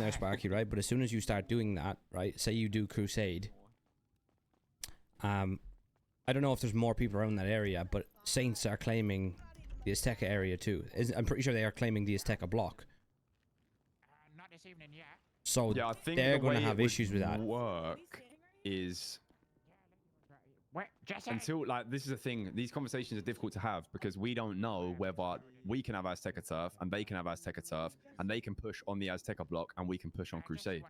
there, Sparky, right? But as soon as you start doing that, right? Say you do Crusade. I don't know if there's more people around that area, but Saints are claiming the Azteca area too. I'm pretty sure they are claiming the Azteca block. Not this evening yet. So yeah, I think they're the going to way have it issues with would that. work is Wait, Jesse. until like this is the thing. These conversations are difficult to have because we don't know whether we can have Azteca turf and they can have Azteca turf and they can push on the Azteca block and we can push on Crusade.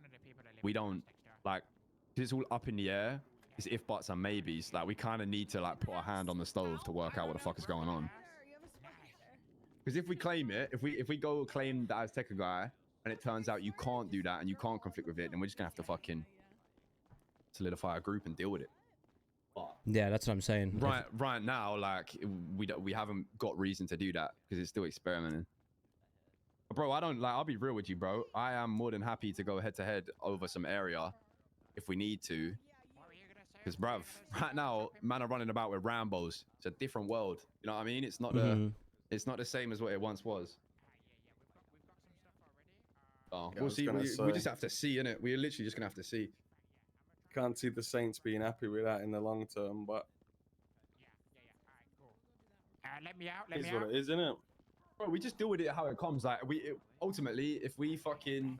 We don't like it's all up in the air. It's if buts and maybes. Like we kind of need to like put our hand on the stove to work out what the fuck is going on. Because if we claim it, if we go claim the Azteca guy and it turns out you can't do that and you can't conflict with it, then we're just gonna have to fucking solidify a group and deal with it. But Yeah, that's what I'm saying. right now, like we haven't got reason to do that because it's still experimenting. But bro, I'll be real with you, bro. I am more than happy to go head to head over some area if we need to. Because bruv, right now, man are running about with Rambos. It's a different world. You know what I mean? It's not it's not the same as what it once was. Oh, we'll see. We just have to see, innit? We're literally just gonna have to see. Can't see the Saints being happy with that in the long term, but Alright, cool. Let me out. Let it's me what out. it is, isn't it? Bro, we just deal with it how it comes. Like ultimately, if we fucking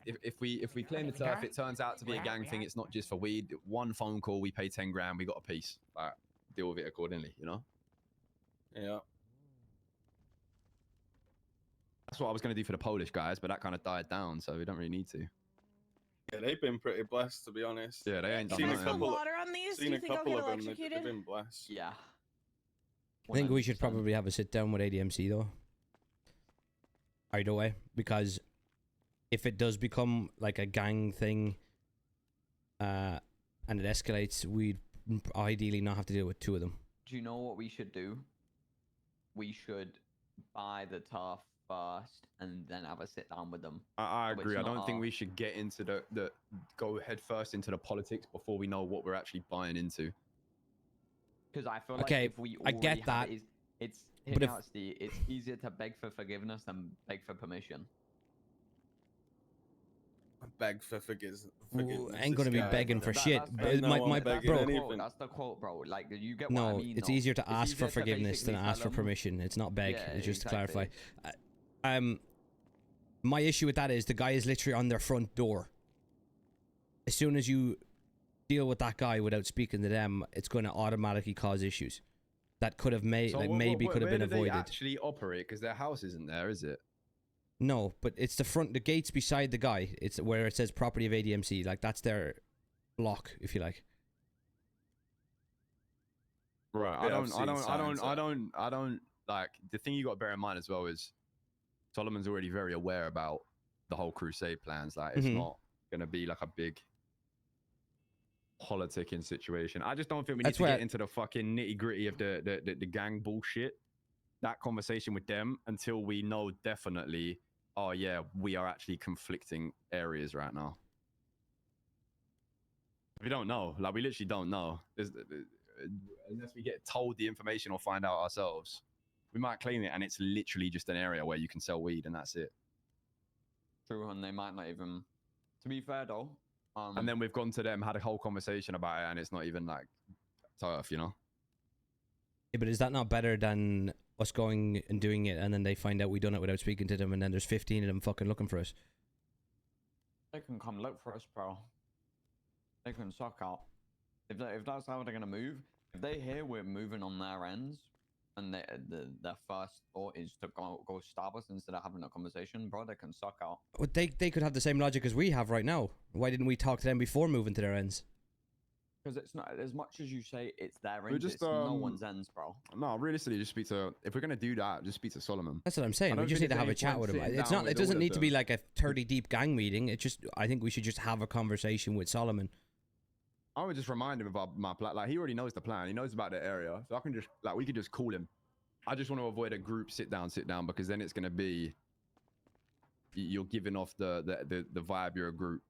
if we claim the turf, it turns out to be a gang thing. It's not just for weed. One phone call, we pay 10 grand, we got a piece. Like deal with it accordingly, you know? Yeah. That's what I was gonna do for the Polish guys, but that kind of died down, so we don't really need to. Yeah, they've been pretty blessed, to be honest. Yeah, they ain't done Seen a Is the nothing. couple- water on these? Do Seen you a think I'll couple get of them. They've electrocuted? been blessed. Yeah. I think we should 100%. probably have a sit down with ADMC though. Either way, because if it does become like a gang thing, and it escalates, we'd ideally not have to deal with two of them. Do you know what we should do? We should buy the turf first and then have a sit down with them. I Which agree. I not don't think our- we should get into the go head first into the politics before we know what we're actually buying into. Because I feel Okay, like if we I already get have that. it's But if- it's easier to beg for forgiveness than beg for permission. Beg for forgiveness. Ooh, I ain't gonna be This guy. begging for That- shit. that's- no My one begging bro, anything. That's the quote, bro. Like you get what I no, mean. it's though? easier to It's ask for easier to forgiveness than basically ask for tell 'em- permission. It's not beg. Yeah, It's just to exactly. clarify. My issue with that is the guy is literally on their front door. As soon as you deal with that guy without speaking to them, it's going to automatically cause issues that could have made, like maybe could have been where do avoided. they actually operate? Because their house isn't there, is it? No, but it's the gates beside the guy. It's where it says property of ADMC. Like that's their block, if you like. Right. Yeah, I've seen signs I don't like the thing you got to bear in mind as well is Solomon's already very aware about the whole Crusade plans. Like it's Mhm. not gonna be like a big politicking situation. I just don't think we need That's to where- get into the fucking nitty gritty of the gang bullshit. That conversation with them until we know definitely, oh yeah, we are actually conflicting areas right now. We don't know. Like we literally don't know. Unless we get told the information or find out ourselves, we might claim it and it's literally just an area where you can sell weed and that's it. True, and they might not even. To be fair though, And then we've gone to them, had a whole conversation about it, and it's not even like tough, you know? Yeah, but is that not better than us going and doing it and then they find out we done it without speaking to them and then there's 15 of them fucking looking for us? they can come look for us, bro. They can suck out. If that's how they're gonna move, if they hear we're moving on their ends, and their first thought is to go stab us instead of having a conversation, bro, they can suck out. But they could have the same logic as we have right now. Why didn't we talk to them before moving to their ends? Because it's not as much as you say it's their We're ends. just, It's no one's ends, bro. No, realistically, just speak to. If we're gonna do that, just speak to Solomon. That's what I'm saying. I We don't just need think to have a there's chat any with him. point sitting It's down not. with It doesn't all of need to be them. like a 30 deep gang meeting. It just. I think we should just have a conversation with Solomon. I would just remind him about my plan. Like he already knows the plan. He knows about the area, so I can just like we could just call him. I just want to avoid a group sit down, because then it's gonna be you're giving off the vibe you're a group.